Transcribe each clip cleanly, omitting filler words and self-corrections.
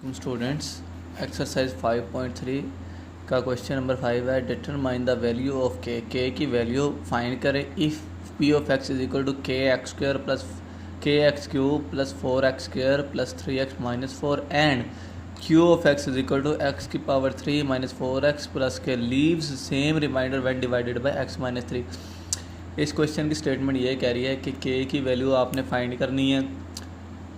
Students exercise 5.3 का question number 5 है। Determine the value of K की वैल्यू फाइंड करें if P of x is equal to के x square plus K x cube plus 4x square plus 3x minus 4 and Q of x is equal to x की power 3 minus 4x plus K leaves same remainder when divided by x minus 3। इस question की statement ये कह रही है कि के की वैल्यू आपने फाइंड करनी है।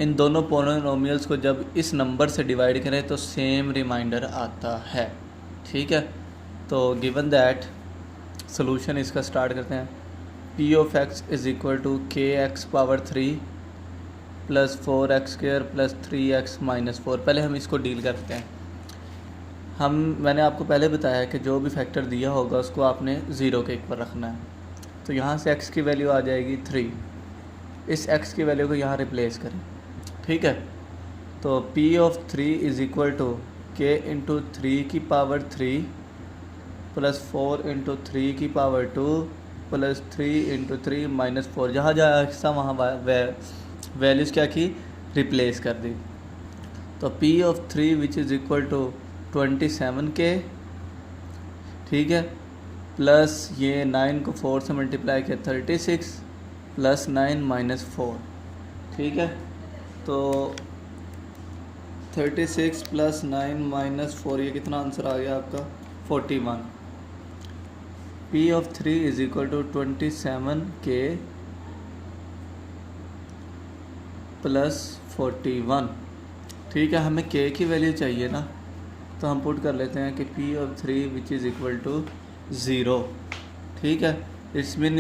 इन दोनों पोलिनोमियल्स को जब इस नंबर से डिवाइड करें तो सेम रिमाइंडर आता है। ठीक है, तो गिवन दैट सोल्यूशन इसका स्टार्ट करते हैं। P of x is equal to के x power 3 plus 4x square plus 3x minus 4। पहले हम इसको डील करते हैं। मैंने आपको पहले बताया कि जो भी फैक्टर दिया होगा उसको आपने ज़ीरो के ऊपर रखना है। तो यहाँ से x की वैल्यू आ जाएगी 3। इस x की वैल्यू को यहाँ रिप्लेस करें। ठीक है, तो P of 3 is equal to K into 3 की पावर 3 प्लस 4 इंटू 3 की पावर 2 प्लस 3 इंटू 3 माइनस 4। जहाँ जहाँ हिस्सा वहाँ वैल्यूज़ क्या की, रिप्लेस कर दी। तो P of 3 which is equal to 27K, ठीक है, प्लस ये 9 को 4 से मल्टीप्लाई किया 36 प्लस 9 माइनस 4। ठीक है, तो 36 प्लस 9 माइनस 4, ये कितना आंसर आ गया आपका 41। P of 3 is equal to 27K plus 41। ठीक है, हमें K की वैल्यू चाहिए ना, तो हम पुट कर लेते हैं कि P of 3 which is equal to 0। ठीक है, इट्स मीन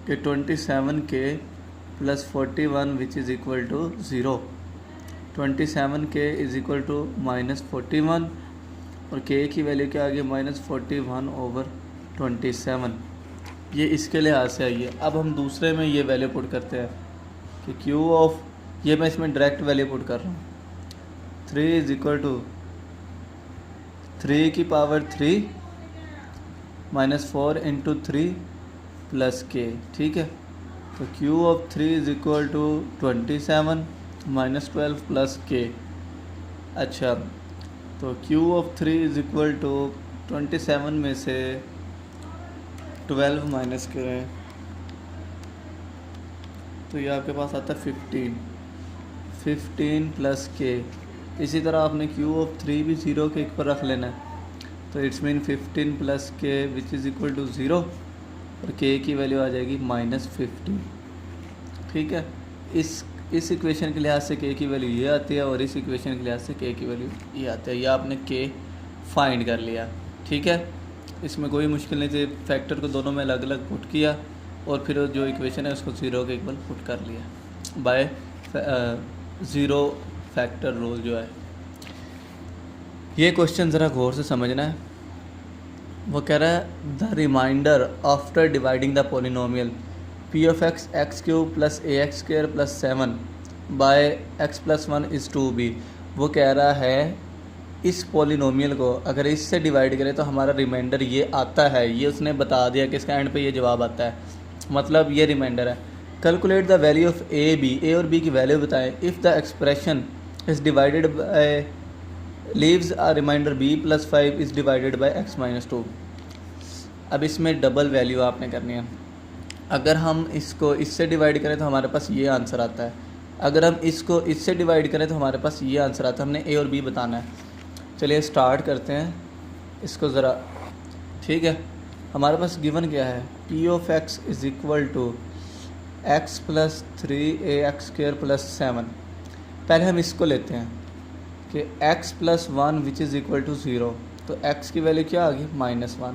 कि 27K plus 41 which is equal to 0। 27K is equal to minus 41 और K की वैल्यू क्या आ गई माइनस 41 ओवर 27। ये इसके लिहाज से आई है। अब हम दूसरे में ये वैल्यू पुट करते हैं कि Q ऑफ, ये मैं इसमें डायरेक्ट वैल्यू पुट कर रहा हूँ। 3 इज़ इक्वल टू 3 की power 3 minus 4 into 3 plus K। ठीक है, तो Q of 3 is equal to 27 minus 12 plus K। अच्छा, तो Q of 3 is equal to 27 में से 12 माइनस करें तो ये आपके पास आता है 15 प्लस K। इसी तरह आपने Q ऑफ 3 भी 0 के ऊपर रख लेना है, तो it's mean 15 plus K which is equal to 0 और K की वैल्यू आ जाएगी माइनस 15। ठीक है, इस इक्वेशन के लिहाज से K की वैल्यू ये आती है और इस इक्वेशन के लिहाज से K की वैल्यू ये आती है। ये आपने K फाइंड कर लिया। ठीक है, इसमें कोई मुश्किल नहीं थी। फैक्टर को दोनों में अलग अलग पुट किया और फिर जो इक्वेशन है उसको 0 के इक्वल पुट कर लिया बाय ज़ीरो फैक्टर रूल जो है। ये क्वेश्चन ज़रा गौर से समझना है। वो कह रहा है the remainder after dividing the polynomial P of x x cube plus a x square plus 7 by x plus 1 is 2b। वो कह रहा है इस पोलिनोमियल को अगर इससे डिवाइड करें तो हमारा रिमाइंडर ये आता है। ये उसने बता दिया कि इसका एंड पे ये जवाब आता है, मतलब ये रिमाइंडर है। Calculate the value of a और बी की वैल्यू बताएं if the expression is divided by leaves a remainder b plus 5 is divided by x minus 2। अब इसमें डबल वैल्यू आपने करनी है। अगर हम इसको इससे डिवाइड करें तो हमारे पास ये आंसर आता है, अगर हम इसको इससे डिवाइड करें तो हमारे पास ये आंसर आता है। हमने a और b बताना है। चलिए स्टार्ट करते हैं इसको ज़रा। ठीक है, हमारे पास गिवन क्या है, P of x is equal to x plus 3ax square plus 7। पहले हम इसको लेते हैं कि x plus 1 which is equal to 0। तो x की वैल्यू क्या आ गई माइनस 1,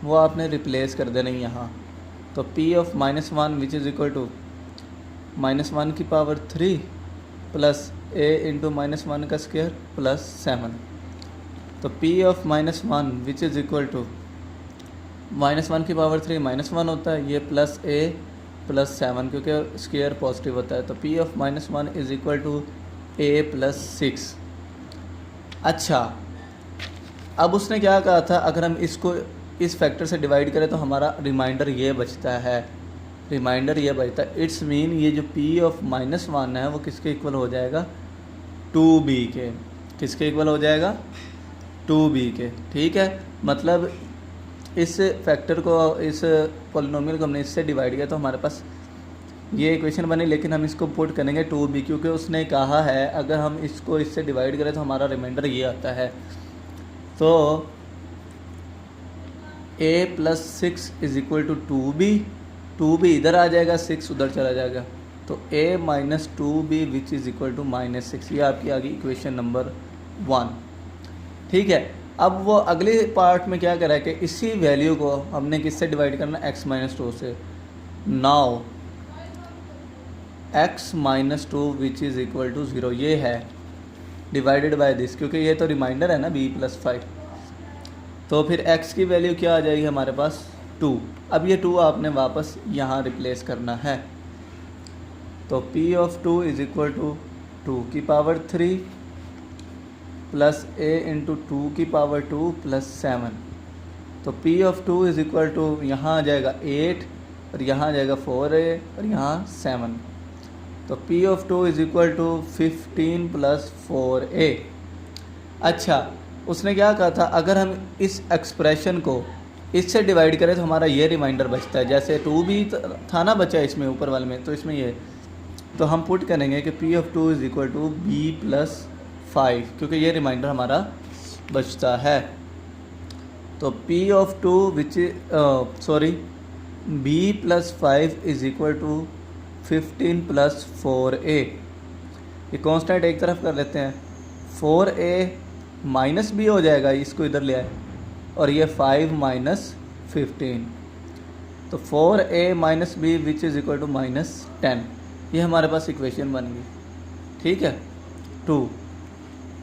वो आपने रिप्लेस कर देना यहाँ। तो P of minus 1 which is equal to minus 1 की power 3 plus a into minus 1 का स्क्वायर प्लस 7। तो P of minus 1 which is equal to minus 1 की पावर 3 माइनस 1 होता है, ये प्लस a प्लस 7 क्योंकि स्क्वायर पॉजिटिव होता है। तो P of minus 1 is equal to a plus 6। अच्छा, अब उसने क्या कहा था, अगर हम इसको इस फैक्टर से डिवाइड करें तो हमारा रिमाइंडर ये बचता है। रिमाइंडर ये बचता है। इट्स मीन ये जो P ऑफ -1 है वो किसके इक्वल हो जाएगा, 2b के, किसके इक्वल हो जाएगा 2b के। ठीक है, मतलब इस फैक्टर को, इस पॉलिनोमियल को हमने इससे डिवाइड किया तो हमारे पास ये इक्वेशन बनी, लेकिन हम इसको पुट करेंगे 2b, क्योंकि उसने कहा है अगर हम इसको इससे डिवाइड करें तो हमारा रिमाइंडर ये आता है। तो a + 6 = 2b, 2b इधर आ जाएगा, 6 उधर चला जाएगा, तो a - 2b which is equal to -6। ये आपकी आ गई इक्वेशन नंबर 1। ठीक है, अब वो अगले पार्ट में क्या करा है कि इसी वैल्यू को हमने किससे डिवाइड करना, x - 2 से। Now x - 2 which is equal to 0, ये है डिवाइडेड बाय दिस, क्योंकि ये तो रिमाइंडर है ना b + 5। तो फिर x की वैल्यू क्या आ जाएगी हमारे पास 2। अब ये 2 आपने वापस यहाँ रिप्लेस करना है, तो P(2) = 2 की पावर 3 प्लस a × 2 की पावर 2 + 7। तो P(2) = यहाँ आ जाएगा 8 और यहाँ आ जाएगा 4a और यहाँ 7। तो P(2) = 15 + 4a। अच्छा, उसने क्या कहा था, अगर हम इस एक्सप्रेशन को इससे डिवाइड करें तो हमारा ये रिमाइंडर बचता है। जैसे 2b था ना बचा इसमें ऊपर वाले में, तो इसमें ये, तो हम पुट करेंगे कि P(2) = b + 5, क्योंकि ये रिमाइंडर हमारा बचता है। तो P(2) b + 5 = 15 + 4a। ये कांस्टेंट एक तरफ कर लेते हैं, 4a - b हो जाएगा, इसको इधर ले आए, और ये 5 - 15, तो 4a - b which is equal to -10। ये हमारे पास इक्वेशन बन गई। ठीक है, 2।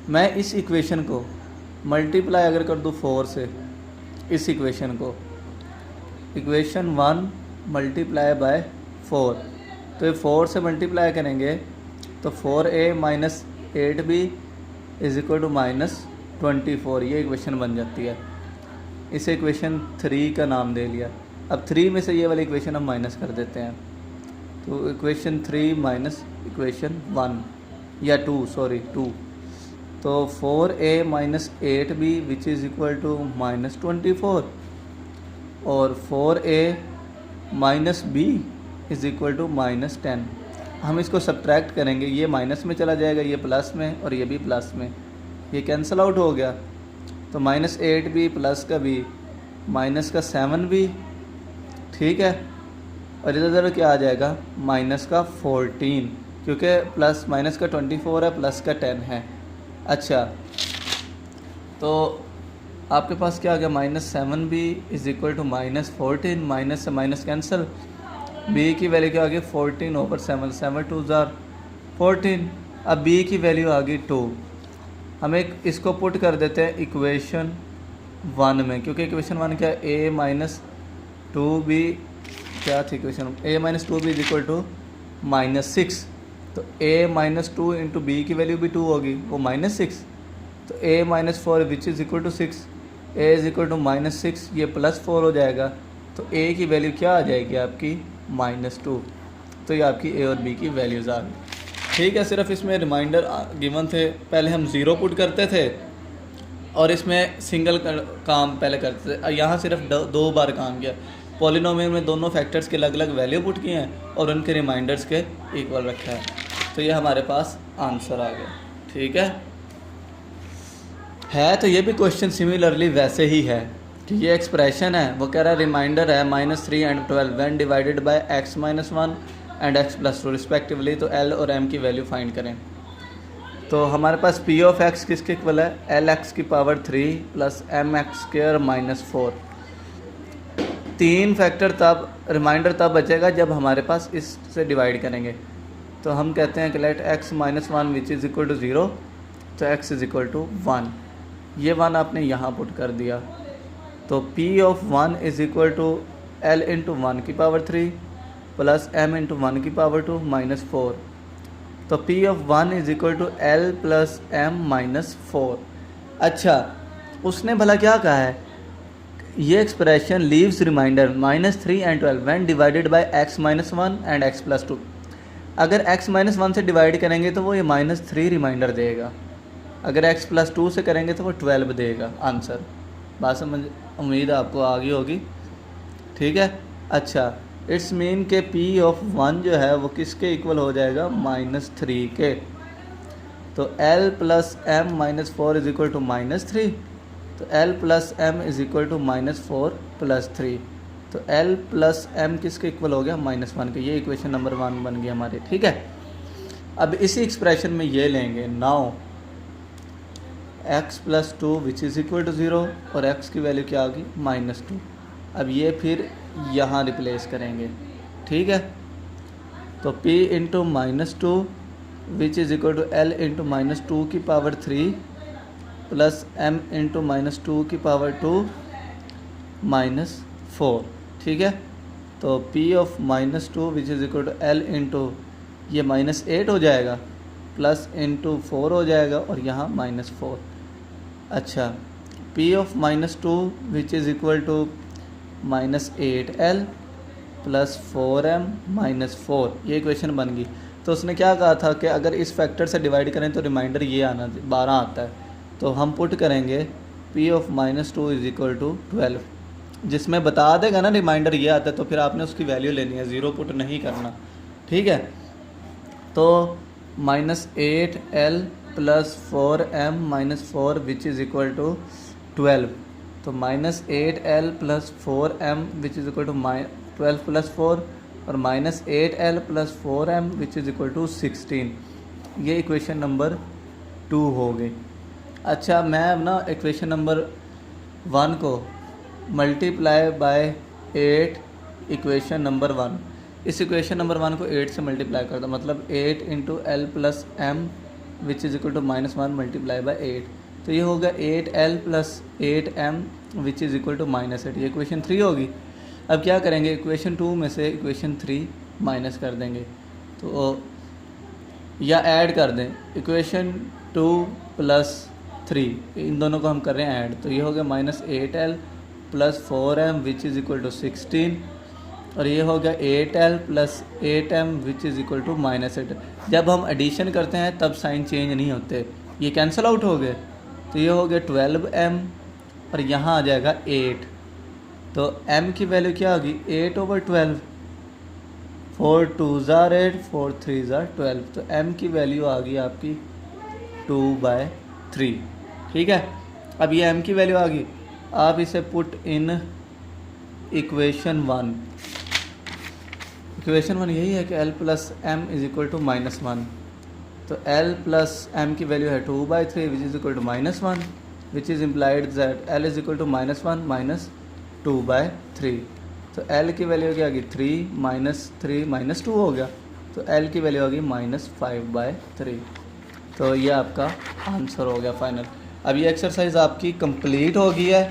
मैं इस इक्वेशन को मल्टीप्लाई अगर कर दूँ 4 से, इस इक्वेशन को, इक्वेशन 1 × 4, तो ये 4 से मल्टीप्लाई करेंगे तो 4a - 8b = -24, ये इक्वेशन बन जाती है। इसे इक्वेशन 3 का नाम दे लिया। अब 3 में से ये वाली इक्वेशन हम माइनस कर देते हैं, तो इक्वेशन 3 माइनस इक्वेशन 1 या 2, तो 4a - 8b which is equal to -24 और 4a - b is equal to -10। हम इसको सब्ट्रैक्ट करेंगे, ये माइनस में चला जाएगा, ये प्लस में, और ये भी प्लस में, ये कैंसिल आउट हो गया। तो -8b प्लस का b माइनस का 7b, ठीक है, और इधर क्या आ जाएगा -14, क्योंकि प्लस माइनस का 24 है, प्लस का 10 है। अच्छा, तो आपके पास क्या आ गया, -7b is equal to -14, minus से माइनस कैंसिल, b की वैल्यू क्या आ गई 14/7, 7 2 14। अब b की वैल्यू आ गई 2। हम एक इसको पुट कर देते हैं इक्वेशन 1 में, क्योंकि इक्वेशन 1 क्या है, a - 2b क्या थी equation, a - 2b is equal to -6, तो a - 2 इंटू b की वैल्यू भी 2 होगी, वो -6, तो a - 4 which is equal to 6, a is equal to -6, ये +4 हो जाएगा, तो a की वैल्यू क्या आ जाएगी आपकी -2। तो ये आपकी a और b की वैल्यूज़ आ गई। ठीक है, सिर्फ इसमें रिमाइंडर गिवन थे, पहले हम 0 पुट करते थे और इसमें सिंगल काम पहले करते थे, यहाँ सिर्फ 2 बार काम किया। पॉलिनोमियल में दोनों फैक्टर्स के अलग अलग वैल्यू पुट किए हैं और उनके रिमाइंडर्स के इक्वल रखा है, तो ये हमारे पास आंसर आ गया। ठीक है, तो ये भी क्वेश्चन सिमिलरली वैसे ही है कि ये एक्सप्रेशन है, वो कह रहा है रिमाइंडर है -3 and 12 when divided by x - 1 and x + 2 respectively, तो l और m की वैल्यू फाइंड करें। तो हमारे पास p ऑफ x किसके इक्वल है, lx की पावर 3 प्लस mx² - 4। 3 फैक्टर तब रिमाइंडर तब बचेगा जब हमारे पास इससे डिवाइड करेंगे। तो हम कहते हैं कि let x - 1 which is equal to 0, तो x इज़ इक्वल टू 1, ये 1 आपने यहाँ पुट कर दिया, तो p of 1 is equal to l into 1 की पावर 3 प्लस m इंटू 1 की पावर 2 -4, तो p of 1 is equal to l plus m -4। अच्छा, उसने भला क्या कहा है, ये expression leaves remainder -3 and 12 when divided by x - 1 and x + 2। अगर x -1 से डिवाइड करेंगे तो वो ये -3 रिमाइंडर देगा, अगर x + 2 से करेंगे तो वो 12 देगा आंसर। बात समझ, उम्मीद आपको आ गई होगी, ठीक है। अच्छा, इट्स मीन के P(1) जो है वो किसके इक्वल हो जाएगा, -3 के। तो L + m - 4 = -3, तो L + m = -4 + 3, तो L + m किसके इक्वल हो गया, -1 के। ये इक्वेशन नंबर 1 बन गई हमारी, ठीक है। अब इसी एक्सप्रेशन में ये लेंगे, नाउ x + 2 = 0 और x की वैल्यू क्या होगी, -2। अब ये फिर यहाँ रिप्लेस करेंगे, ठीक है। तो p × -2 = L × -2⁻³ प्लस m × -2⁻2 -4, ठीक है। तो p of -2 = L × ये -8 हो जाएगा, प्लस × 4 हो जाएगा और यहाँ -4। अच्छा, p of -2 = -8L plus 4m -4, ये इक्वेशन बन गई। तो उसने क्या कहा था कि अगर इस फैक्टर से डिवाइड करें तो रिमाइंडर ये आना 12 आता है। तो हम पुट करेंगे p of -2 = 12, जिसमें बता देगा ना रिमाइंडर ये आता है, तो फिर आपने उसकी वैल्यू लेनी है, ज़ीरो पुट नहीं करना, ठीक है। तो -8L प्लस 4m -4 = 12, तो -8L प्लस 4m = 12 + 4 और -8L प्लस 4m = 16। ये इक्वेशन नंबर 2 हो गई। अच्छा, मैं अब ना इक्वेशन नंबर 1 को मल्टीप्लाई बाय 8 इक्वेशन नंबर 1, इस इक्वेशन नंबर 1 को 8 से मल्टीप्लाई कर दो, मतलब 8 × L plus m = -1 multiply by 8, तो ये होगा 8L प्लस 8m = -8, ये इक्वेशन 3 होगी। अब क्या करेंगे, इक्वेशन 2 में से इक्वेशन 3 माइनस कर देंगे, तो या ऐड कर दें, इक्वेशन 2 + 3, इन दोनों को हम कर रहे हैं ऐड, तो ये हो गया -8L प्लस 4m = 16 और ये हो गया 8L प्लस 8m = -8। जब हम एडिशन करते हैं तब साइन चेंज नहीं होते, ये कैंसिल आउट हो गए, तो ये हो गया 12m और यहाँ आ जाएगा 8, तो m की वैल्यू क्या होगी, 8/12, 4 2s are 8, 4 3s are 12, तो m की वैल्यू आ गई आपकी 2/3, ठीक है। अब ये m की वैल्यू आ गई, आप इसे पुट इन इक्वेशन 1। इक्वेशन 1 यही है कि L प्लस m = -1, तो L प्लस m की वैल्यू है 2/3 = -1, which is implied that L = -1 - 2/3, तो L की वैल्यू क्या आ गई, 3 - 3 - 2 हो गया, तो L की वैल्यू आ गई -5/3। तो ये आपका आंसर हो गया फाइनल। अब ये एक्सरसाइज आपकी कंप्लीट हो गई है।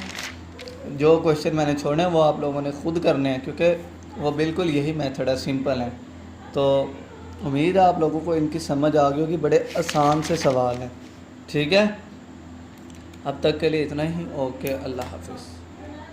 जो क्वेश्चन मैंने छोड़े हैं वो आप लोगों ने खुद करने हैं, क्योंकि वो बिल्कुल यही मेथड है, सिंपल है। तो उम्मीद है आप लोगों को इनकी समझ आ गई होगी, बड़े आसान से सवाल हैं, ठीक है। अब तक के लिए इतना ही, ओके, अल्लाह हाफिज़।